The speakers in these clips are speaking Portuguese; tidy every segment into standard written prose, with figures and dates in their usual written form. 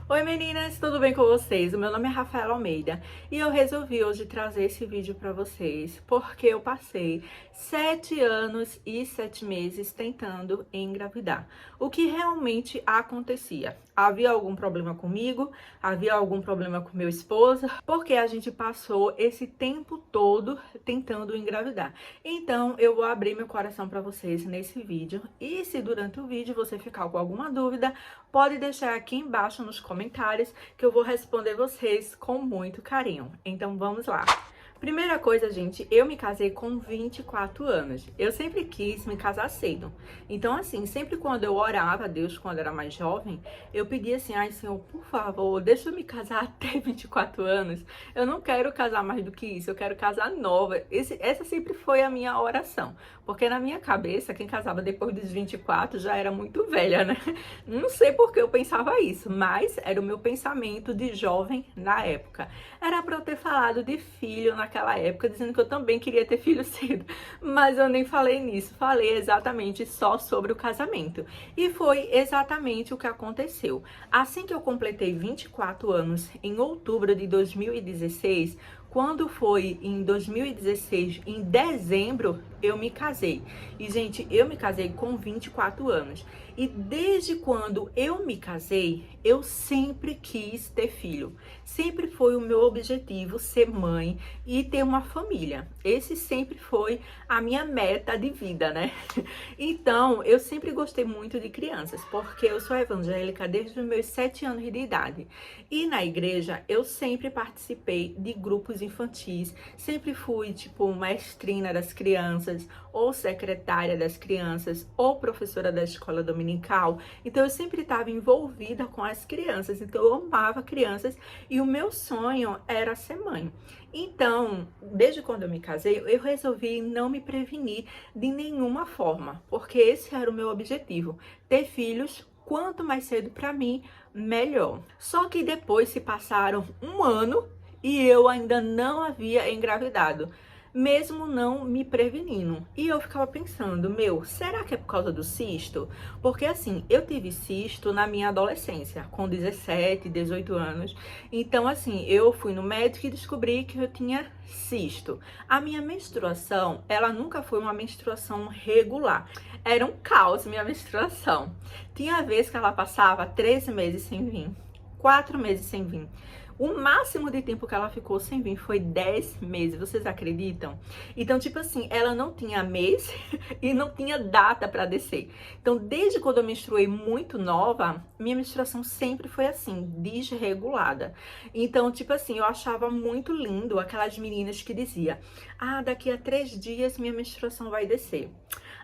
Oi meninas, tudo bem com vocês? O meu nome é Rafaela Almeida e eu resolvi hoje trazer esse vídeo para vocês porque eu passei 7 anos e 7 meses tentando engravidar. O que realmente acontecia? Havia algum problema comigo? Havia algum problema com meu esposo? Porque a gente passou esse tempo todo tentando engravidar. Então eu vou abrir meu coração para vocês nesse vídeo e se durante o vídeo você ficar com alguma dúvida, pode deixar aqui embaixo nos comentários que eu vou responder vocês com muito carinho. Então vamos lá. Primeira coisa, gente, eu me casei com 24 anos. Eu sempre quis me casar cedo. Então, assim, sempre quando eu orava a Deus, quando eu era mais jovem, eu pedia assim, ai, Senhor, por favor, deixa eu me casar até 24 anos. Eu não quero casar mais do que isso, eu quero casar nova. Essa sempre foi a minha oração. Porque na minha cabeça, quem casava depois dos 24 já era muito velha, né? Não sei por que eu pensava isso, mas era o meu pensamento de jovem na época. Era para eu ter falado de filho naquela época, dizendo que eu também queria ter filho cedo, mas eu nem falei nisso, falei exatamente só sobre o casamento. E foi exatamente o que aconteceu. Assim que eu completei 24 anos, em outubro de 2016, quando foi em 2016, em dezembro, eu me casei. E, gente, eu me casei com 24 anos. E desde quando eu me casei, eu sempre quis ter filho. Sempre foi o meu objetivo ser mãe e ter uma família. Esse sempre foi a minha meta de vida, né? Então, eu sempre gostei muito de crianças, porque eu sou evangélica desde os meus 7 anos de idade. E na igreja, eu sempre participei de grupos infantis, sempre fui, tipo, maestrina das crianças, ou secretária das crianças, ou professora da escola dominical. Então, eu sempre estava envolvida com as crianças, então eu amava crianças e o meu sonho era ser mãe. Então, desde quando eu me casei, eu resolvi não me prevenir de nenhuma forma, porque esse era o meu objetivo, ter filhos. Quanto mais cedo para mim, melhor. Só que depois se passaram um ano e eu ainda não havia engravidado, mesmo não me prevenindo. E eu ficava pensando, será que é por causa do cisto? Porque assim, eu tive cisto na minha adolescência, com 17, 18 anos. Então assim, eu fui no médico e descobri que eu tinha cisto. A minha menstruação, ela nunca foi uma menstruação regular. Era um caos minha menstruação. Tinha vez que ela passava 13 meses sem vir, 4 meses sem vir. O máximo de tempo que ela ficou sem vir foi 10 meses, vocês acreditam? Então, tipo assim, ela não tinha mês e não tinha data para descer. Então, desde quando eu menstruei muito nova, minha menstruação sempre foi assim, desregulada. Então, tipo assim, eu achava muito lindo aquelas meninas que diziam, ah, daqui a 3 dias minha menstruação vai descer.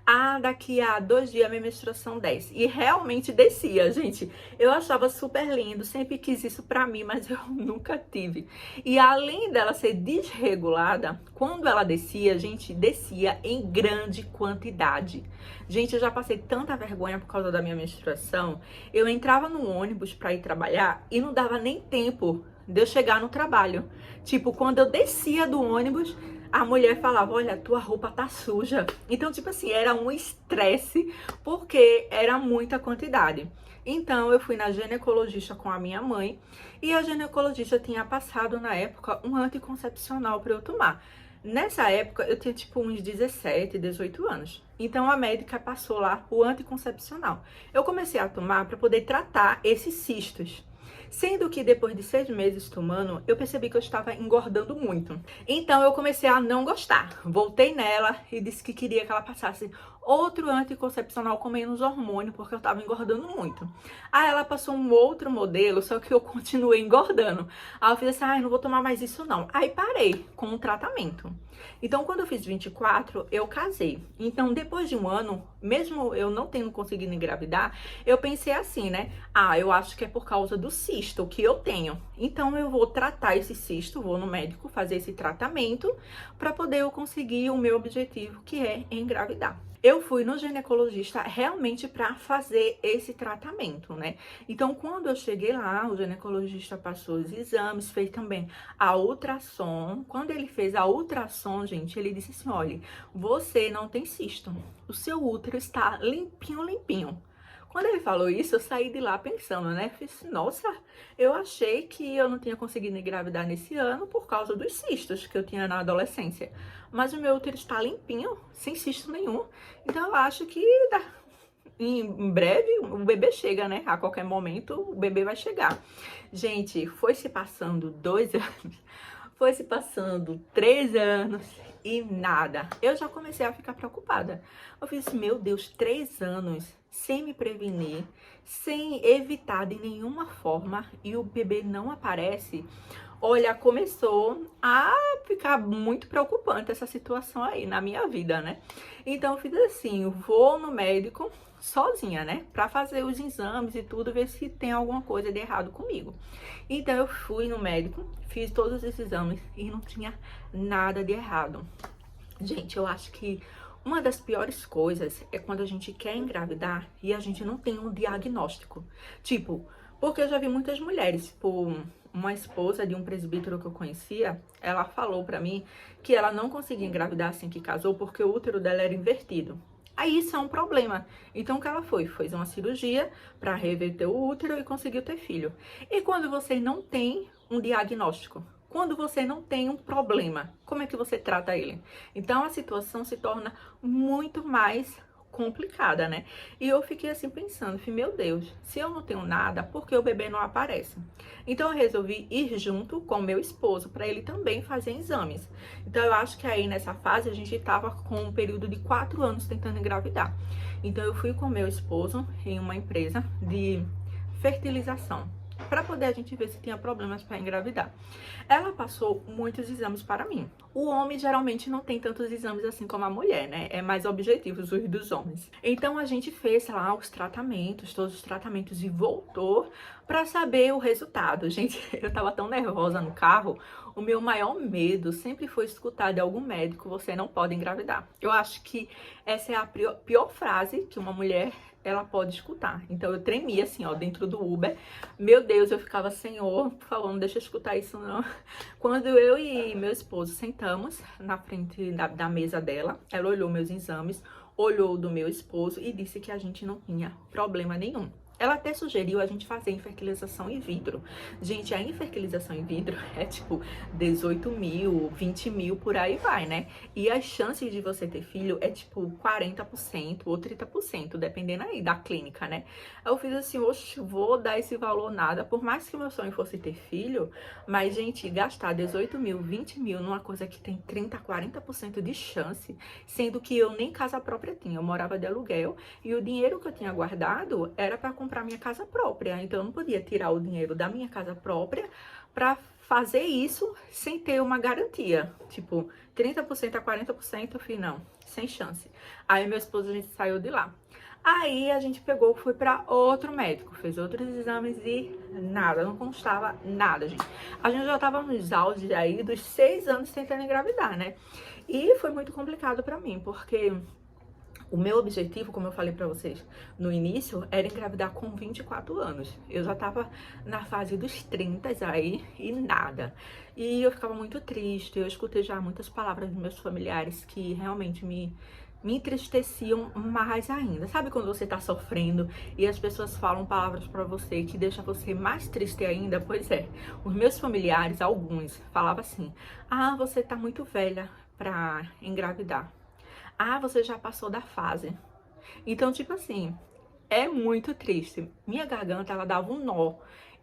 Ah, daqui a 2 dias a minha menstruação desce. E realmente descia, gente. Eu achava super lindo, sempre quis isso pra mim, mas eu nunca tive. E além dela ser desregulada, quando ela descia, gente, descia em grande quantidade. Gente, eu já passei tanta vergonha por causa da minha menstruação. Eu entrava no ônibus pra ir trabalhar e não dava nem tempo de eu chegar no trabalho. Tipo, quando eu descia do ônibus, a mulher falava, olha, tua roupa tá suja. Então, tipo assim, era um estresse, porque era muita quantidade. Então, eu fui na ginecologista com a minha mãe, e a ginecologista tinha passado, na época, um anticoncepcional para eu tomar. Nessa época, eu tinha, tipo, uns 17, 18 anos. Então, a médica passou lá o anticoncepcional. Eu comecei a tomar para poder tratar esses cistos. Sendo que depois de 6 meses tomando, eu percebi que eu estava engordando muito. Então eu comecei a não gostar. Voltei nela e disse que queria que ela passasse outro anticoncepcional com menos hormônio, porque eu estava engordando muito. Aí ela passou um outro modelo, só que eu continuei engordando. Aí eu fiz assim, não vou tomar mais isso não. Aí parei com o tratamento. Então, quando eu fiz 24, eu casei. Então, depois de um ano, mesmo eu não tendo conseguido engravidar, eu pensei assim, né? Eu acho que é por causa do cisto que eu tenho. Então, eu vou tratar esse cisto, vou no médico fazer esse tratamento para poder eu conseguir o meu objetivo, que é engravidar. Eu fui no ginecologista realmente para fazer esse tratamento, né? Então, quando eu cheguei lá, o ginecologista passou os exames, fez também a ultrassom. Quando ele fez a ultrassom, gente, ele disse assim, olha, você não tem cisto. O seu útero está limpinho, limpinho. Quando ele falou isso, eu saí de lá pensando, né? Fiz, nossa, eu achei que eu não tinha conseguido engravidar nesse ano por causa dos cistos que eu tinha na adolescência. Mas o meu útero está limpinho, sem cisto nenhum. Então eu acho que em breve o bebê chega, né? A qualquer momento o bebê vai chegar. Gente, foi se passando 2 anos, foi se passando 3 anos e nada. Eu já comecei a ficar preocupada. Eu fiz, meu Deus, 3 anos sem me prevenir, sem evitar de nenhuma forma e o bebê não aparece. Olha, começou a ficar muito preocupante essa situação aí na minha vida, né? Então eu fiz assim, vou no médico sozinha, né? Pra fazer os exames e tudo, ver se tem alguma coisa de errado comigo. Então eu fui no médico, fiz todos esses exames e não tinha nada de errado. Gente, eu acho que uma das piores coisas é quando a gente quer engravidar e a gente não tem um diagnóstico. Tipo, porque eu já vi muitas mulheres, tipo, uma esposa de um presbítero que eu conhecia, ela falou pra mim que ela não conseguia engravidar assim que casou porque o útero dela era invertido. Aí isso é um problema. Então o que ela fez uma cirurgia para reverter o útero e conseguiu ter filho. E quando você não tem um diagnóstico, quando você não tem um problema, como é que você trata ele? Então a situação se torna muito mais complicada, né? E eu fiquei assim pensando, meu Deus, se eu não tenho nada, por que o bebê não aparece? Então eu resolvi ir junto com meu esposo para ele também fazer exames. Então eu acho que aí nessa fase a gente estava com um período de 4 anos tentando engravidar. Então eu fui com meu esposo em uma empresa de fertilização para poder a gente ver se tinha problemas para engravidar. Ela passou muitos exames para mim. O homem geralmente não tem tantos exames assim como a mulher, né? É mais objetivos os dos homens. Então a gente fez lá os tratamentos, todos os tratamentos e voltou para saber o resultado. Gente, eu tava tão nervosa no carro. O meu maior medo sempre foi escutar de algum médico: você não pode engravidar. Eu acho que essa é a pior frase que uma mulher ela pode escutar. Então eu tremia assim, ó, dentro do Uber. Meu Deus, eu ficava, Senhor, por favor, não deixa eu escutar isso não. Quando eu e meu esposo sentamos na frente da mesa dela, ela olhou meus exames, olhou do meu esposo e disse que a gente não tinha problema nenhum. Ela até sugeriu a gente fazer infertilização in vitro. Gente, a infertilização in vitro é tipo 18 mil, 20 mil, por aí vai, né? E as chances de você ter filho é tipo 40% ou 30%, dependendo aí da clínica, né? Eu fiz assim, oxe, vou dar esse valor nada, por mais que meu sonho fosse ter filho, mas, gente, gastar 18 mil, 20 mil numa coisa que tem 30, 40% de chance, sendo que eu nem casa própria tinha, eu morava de aluguel e o dinheiro que eu tinha guardado era para comprar minha casa própria, então eu não podia tirar o dinheiro da minha casa própria para fazer isso sem ter uma garantia, tipo 30% a 40%, eu falei, não, sem chance. Aí meu esposo, a gente saiu de lá. Aí a gente pegou, foi para outro médico, fez outros exames e nada, não constava nada, gente. A gente já tava nos auges aí dos 6 anos tentando engravidar, né? E foi muito complicado para mim, porque o meu objetivo, como eu falei pra vocês no início, era engravidar com 24 anos. Eu já tava na fase dos 30 aí e nada. E eu ficava muito triste, eu escutei já muitas palavras dos meus familiares que realmente me entristeciam mais ainda. Sabe quando você tá sofrendo e as pessoas falam palavras pra você que deixam você mais triste ainda? Pois é, os meus familiares, alguns, falavam assim: ah, você tá muito velha pra engravidar. Ah, você já passou da fase. Então, tipo assim, é muito triste. Minha garganta, ela dava um nó.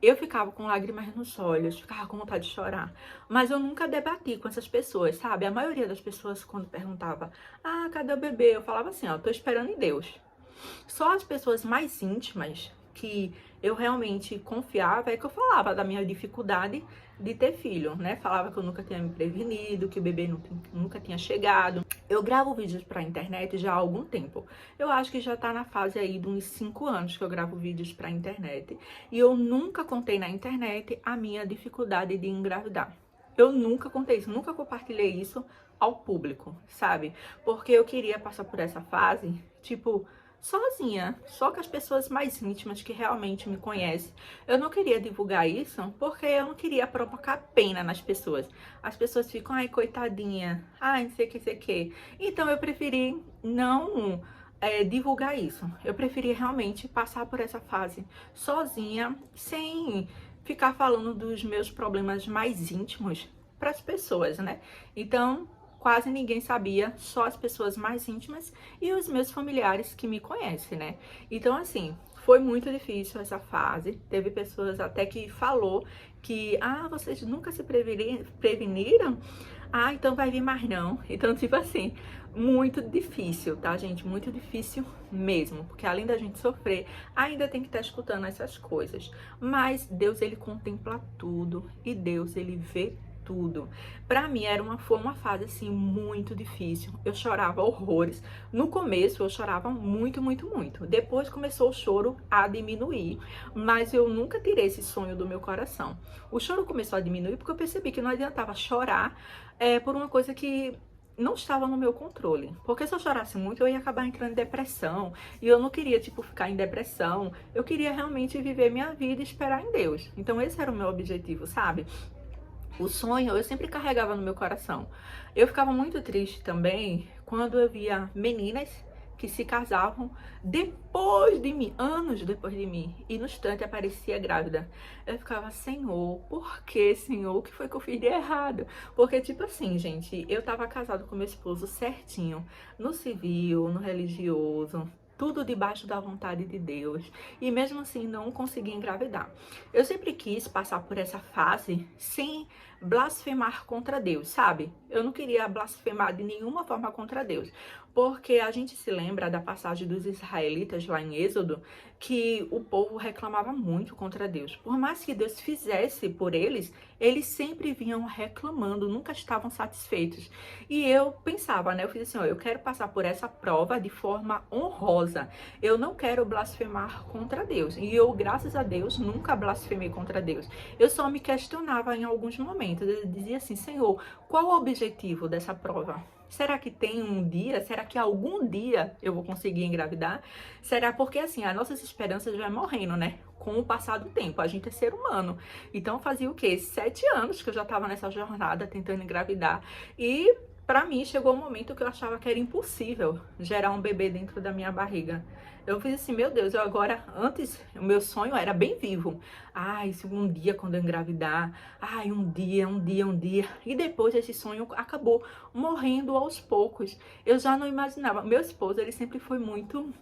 Eu ficava com lágrimas nos olhos, ficava com vontade de chorar. Mas eu nunca debati com essas pessoas, sabe? A maioria das pessoas, quando perguntava: ah, cadê o bebê? Eu falava assim, ó, tô esperando em Deus. Só as pessoas mais íntimas, que eu realmente confiava, é que eu falava da minha dificuldade de ter filho, né? Falava que eu nunca tinha me prevenido, que o bebê nunca tinha chegado. Eu gravo vídeos pra internet já há algum tempo. Eu acho que já tá na fase aí de uns 5 anos que eu gravo vídeos pra internet. E eu nunca contei na internet a minha dificuldade de engravidar. Eu nunca contei isso, nunca compartilhei isso ao público, sabe? Porque eu queria passar por essa fase, tipo, sozinha, só com as pessoas mais íntimas que realmente me conhecem. Eu não queria divulgar isso porque eu não queria provocar pena nas pessoas. As pessoas ficam, ai, coitadinha, ai, não sei o que, sei o que. Então eu preferi não divulgar isso. Eu preferi realmente passar por essa fase sozinha, sem ficar falando dos meus problemas mais íntimos para as pessoas, né? Então, quase ninguém sabia, só as pessoas mais íntimas e os meus familiares que me conhecem, né? Então, assim, foi muito difícil essa fase. Teve pessoas até que falou que, vocês nunca se preveniram? Então vai vir mais não. Então, tipo assim, muito difícil, tá, gente? Muito difícil mesmo, porque além da gente sofrer, ainda tem que estar escutando essas coisas. Mas Deus, ele contempla tudo e Deus, ele vê tudo. Pra mim foi uma fase assim muito difícil. Eu chorava horrores. No começo eu chorava muito, muito, muito. Depois começou o choro a diminuir, mas eu nunca tirei esse sonho do meu coração. O choro começou a diminuir porque eu percebi que não adiantava chorar por uma coisa que não estava no meu controle. Porque se eu chorasse muito, eu ia acabar entrando em depressão. E eu não queria, tipo, ficar em depressão. Eu queria realmente viver minha vida e esperar em Deus. Então esse era o meu objetivo, sabe? O sonho eu sempre carregava no meu coração. Eu ficava muito triste também quando eu via meninas que se casavam depois de mim, anos depois de mim, e no instante aparecia grávida. Eu ficava, Senhor, por que, Senhor? O que foi que eu fiz de errado? Porque, tipo assim, gente, eu tava casado com meu esposo certinho, no civil, no religioso, tudo debaixo da vontade de Deus. E mesmo assim não consegui engravidar. Eu sempre quis passar por essa fase sem blasfemar contra Deus, sabe? Eu não queria blasfemar de nenhuma forma contra Deus. Porque a gente se lembra da passagem dos israelitas lá em Êxodo, que o povo reclamava muito contra Deus. Por mais que Deus fizesse por eles, eles sempre vinham reclamando, nunca estavam satisfeitos. E eu pensava, né? Eu fiz assim, eu quero passar por essa prova de forma honrosa. Eu não quero blasfemar contra Deus. E eu, graças a Deus, nunca blasfemei contra Deus. Eu só me questionava em alguns momentos. Eu dizia assim, Senhor, qual o objetivo dessa prova? Será que tem um dia? Será que algum dia eu vou conseguir engravidar? Será porque assim, as nossas esperanças já morrendo, né? Com o passar do tempo, a gente é ser humano. Então fazia o quê? 7 anos que eu já tava nessa jornada tentando engravidar. E pra mim chegou um momento que eu achava que era impossível gerar um bebê dentro da minha barriga. Eu fiz assim, meu Deus, antes, o meu sonho era bem vivo. Se um dia quando eu engravidar, um dia. E depois esse sonho acabou morrendo aos poucos. Eu já não imaginava. Meu esposo, ele sempre foi muito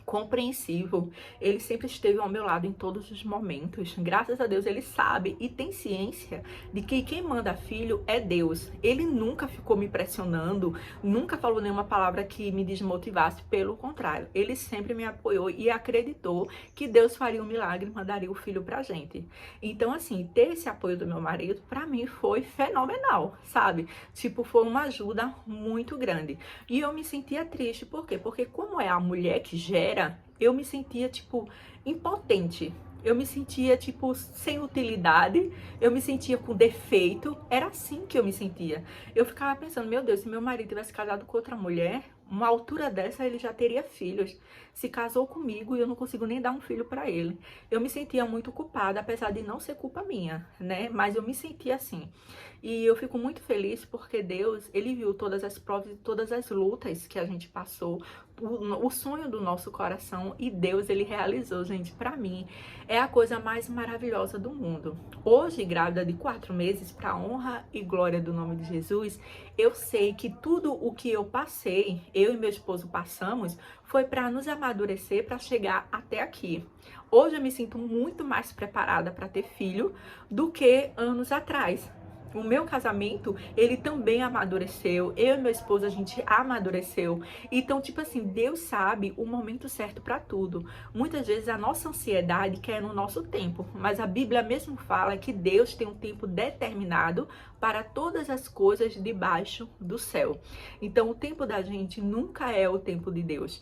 compreensivo, ele sempre esteve ao meu lado em todos os momentos. Graças a Deus ele sabe e tem ciência de que quem manda filho é Deus. Ele nunca ficou me pressionando, nunca falou nenhuma palavra que me desmotivasse, pelo contrário, ele sempre me apoiou e acreditou que Deus faria um milagre e mandaria o filho pra gente. Então assim, ter esse apoio do meu marido pra mim foi fenomenal, sabe? Tipo, foi uma ajuda muito grande. E eu me sentia triste, por quê? Porque como é a mulher que gera, eu me sentia, tipo, impotente. Eu me sentia, tipo, sem utilidade. Eu me sentia com defeito. Era assim que eu me sentia. Eu ficava pensando, meu Deus, se meu marido tivesse casado com outra mulher, uma altura dessa ele já teria filhos. Se casou comigo e eu não consigo nem dar um filho para ele. Eu me sentia muito culpada, apesar de não ser culpa minha, né? Mas eu me sentia assim. E eu fico muito feliz porque Deus, ele viu todas as provas e todas as lutas que a gente passou, o sonho do nosso coração, e Deus, ele realizou, gente. Pra mim, é a coisa mais maravilhosa do mundo. Hoje, grávida de 4 meses, pra honra e glória do nome de Jesus, eu sei que tudo o que eu passei, eu e meu esposo passamos, foi para nos amadurecer, para chegar até aqui. Hoje eu me sinto muito mais preparada para ter filho do que anos atrás. O meu casamento, ele também amadureceu. Eu e meu esposo, a gente amadureceu. Então, tipo assim, Deus sabe o momento certo para tudo. Muitas vezes a nossa ansiedade quer no nosso tempo, mas a Bíblia mesmo fala que Deus tem um tempo determinado para todas as coisas debaixo do céu. Então, o tempo da gente nunca é o tempo de Deus.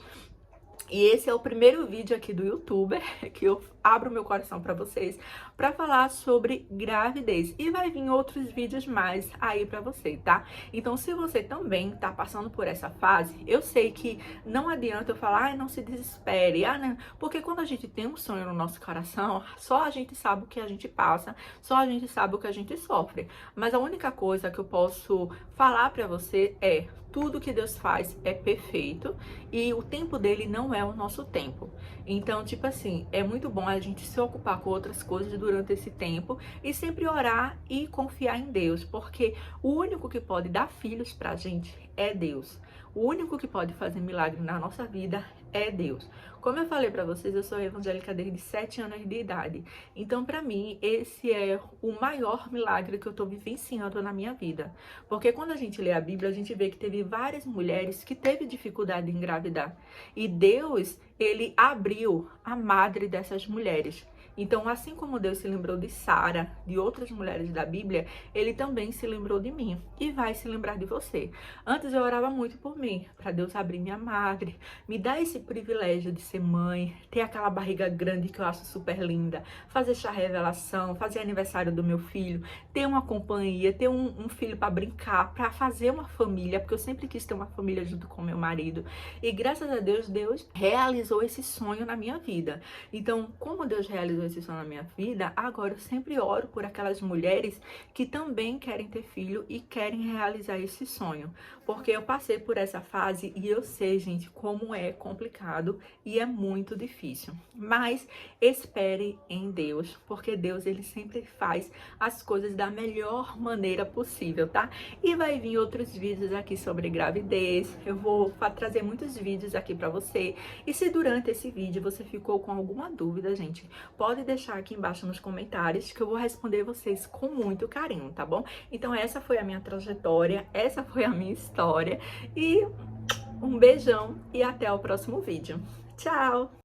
E esse é o primeiro vídeo aqui do YouTuber que eu abro meu coração para vocês para falar sobre gravidez. E vai vir outros vídeos mais aí para você, tá? Então, se você também tá passando por essa fase, eu sei que não adianta eu falar, não se desespere, né? Porque quando a gente tem um sonho no nosso coração, só a gente sabe o que a gente passa, só a gente sabe o que a gente sofre. Mas a única coisa que eu posso falar para você é: tudo que Deus faz é perfeito e o tempo dele não é o nosso tempo. Então, tipo assim, é muito bom a gente se ocupar com outras coisas durante esse tempo e sempre orar e confiar em Deus, porque o único que pode dar filhos pra gente é Deus. O único que pode fazer milagre na nossa vida é Deus. Como eu falei pra vocês, eu sou evangélica desde 7 anos de idade. Então, pra mim, esse é o maior milagre que eu tô vivenciando na minha vida. Porque quando a gente lê a Bíblia, a gente vê que teve várias mulheres que teve dificuldade em engravidar. E Deus, ele abriu a madre dessas mulheres. Então, assim como Deus se lembrou de Sara, de outras mulheres da Bíblia, ele também se lembrou de mim e vai se lembrar de você. Antes eu orava muito por mim, para Deus abrir minha madre, me dar esse privilégio de ser mãe, ter aquela barriga grande que eu acho super linda, fazer chá revelação, fazer aniversário do meu filho, ter uma companhia, ter um filho para brincar, para fazer uma família, porque eu sempre quis ter uma família junto com meu marido. E graças a Deus, Deus realizou esse sonho na minha vida. Então, como Deus realizou esse sonho na minha vida, agora eu sempre oro por aquelas mulheres que também querem ter filho e querem realizar esse sonho. Porque eu passei por essa fase e eu sei, gente, como é complicado e é muito difícil. Mas espere em Deus, porque Deus, ele sempre faz as coisas da melhor maneira possível, tá? E vai vir outros vídeos aqui sobre gravidez. Eu vou trazer muitos vídeos aqui pra você. E se durante esse vídeo você ficou com alguma dúvida, gente, pode deixar aqui embaixo nos comentários que eu vou responder vocês com muito carinho, tá bom? Então essa foi a minha trajetória, essa foi a minha história e um beijão e até o próximo vídeo. Tchau!